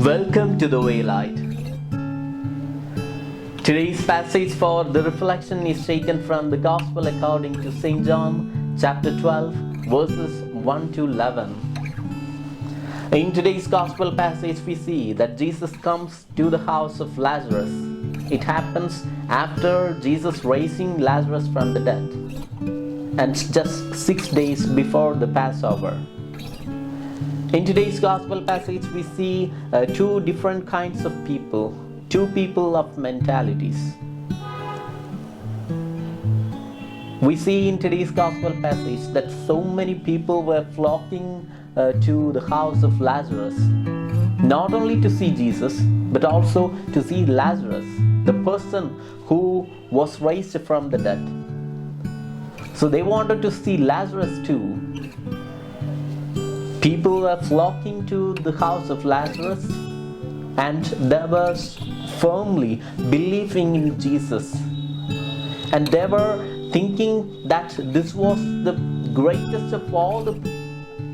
Welcome to the Waylight. Today's passage for the reflection is taken from the Gospel according to St. John, chapter 12, verses 1 to 11. In today's Gospel passage, we see that Jesus comes to the house of Lazarus. It happens after Jesus raising Lazarus from the dead, and just 6 days before the Passover. In today's Gospel passage, we see two different kinds of people, two people of mentalities. We see in today's Gospel passage that so many people were flocking to the house of Lazarus, not only to see Jesus, but also to see Lazarus, the person who was raised from the dead. So they wanted to see Lazarus too. People were flocking to the house of Lazarus, and they were firmly believing in Jesus. And they were thinking that this was the greatest of all the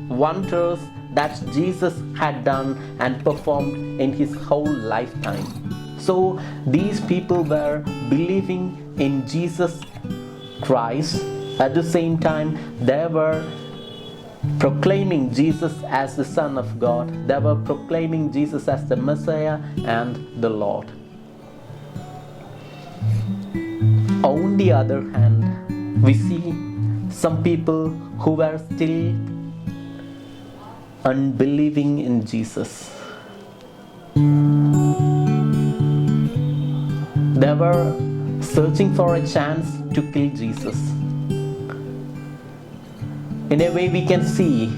wonders that Jesus had done and performed in his whole lifetime. So these people were believing in Jesus Christ. At the same time, they were proclaiming Jesus as the Son of God. They were proclaiming Jesus as the Messiah and the Lord. On the other hand, we see some people who were still unbelieving in Jesus. They were searching for a chance to kill Jesus. In a way, we can see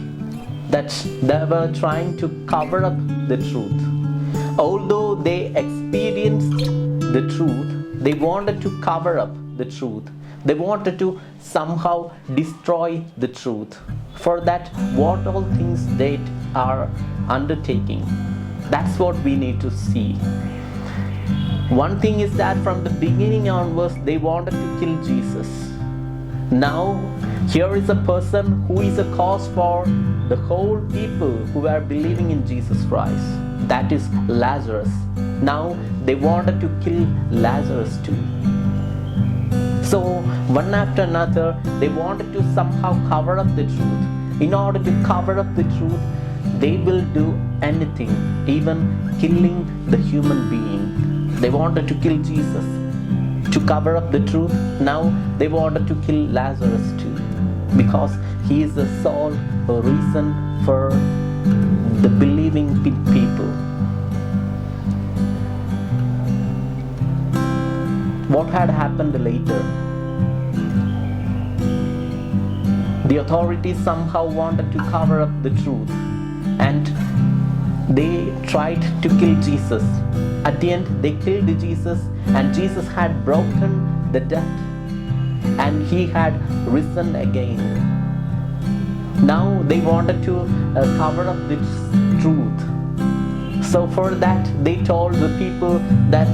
that they were trying to cover up the truth. Although they experienced the truth, they wanted to cover up the truth. They wanted to somehow destroy the truth. For that, what all things they are undertaking. That's what we need to see. One thing is that from the beginning onwards, they wanted to kill Jesus. Now, here is a person who is a cause for the whole people who are believing in Jesus Christ. That is Lazarus. Now they wanted to kill Lazarus too. So one after another, they wanted to somehow cover up the truth. In order to cover up the truth, they will do anything, even killing the human being. They wanted to kill Jesus to cover up the truth. Now they wanted to kill Lazarus too, because he is the sole reason for the believing people. What had happened later? The authorities somehow wanted to cover up the truth, and they tried to kill Jesus. At the end, they killed Jesus, and Jesus had broken the death, and he had risen again. Now they wanted to cover up this truth. So for that, they told the people that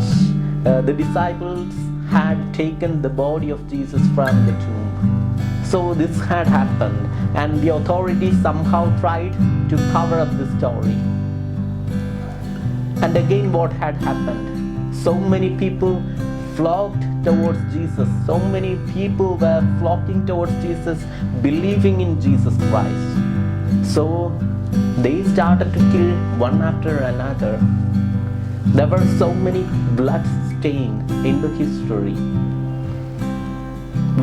the disciples had taken the body of Jesus from the tomb. So this had happened, and the authorities somehow tried to cover up the story. And again, what had happened? So many people flocked towards Jesus. So many people were flocking towards Jesus, believing in Jesus Christ. So they started to kill one after another. There were so many blood stains in the history.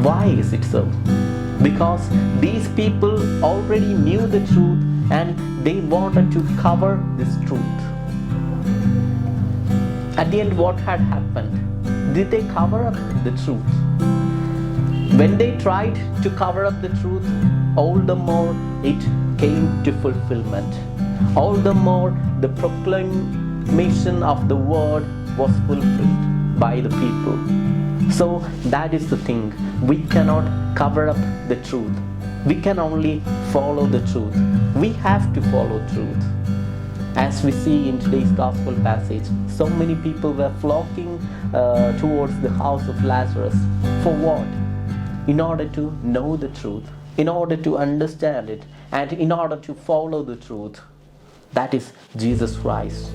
Why is it so? Because these people already knew the truth, and they wanted to cover this truth. At the end, what had happened? Did they cover up the truth? When they tried to cover up the truth, all the more it came to fulfillment. All the more the proclamation of the word was fulfilled by the people. So that is the thing. We cannot cover up the truth. We can only follow the truth. We have to follow truth. As we see in today's Gospel passage, so many people were flocking towards the house of Lazarus. For what? In order to know the truth, in order to understand it, and in order to follow the truth. That is Jesus Christ.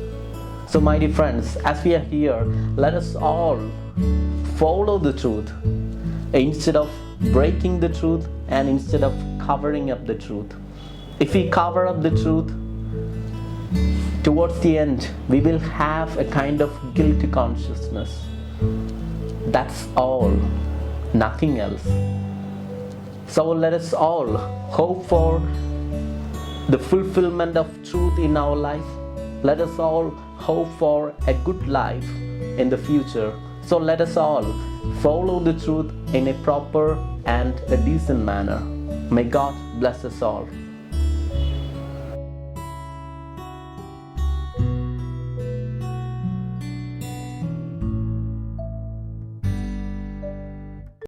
So, my dear friends, as we are here, let us all follow the truth instead of breaking the truth and instead of covering up the truth. If we cover up the truth, towards the end, we will have a kind of guilty consciousness. That's all, nothing else. So let us all hope for the fulfillment of truth in our life. Let us all hope for a good life in the future. So let us all follow the truth in a proper and a decent manner. May God bless us all.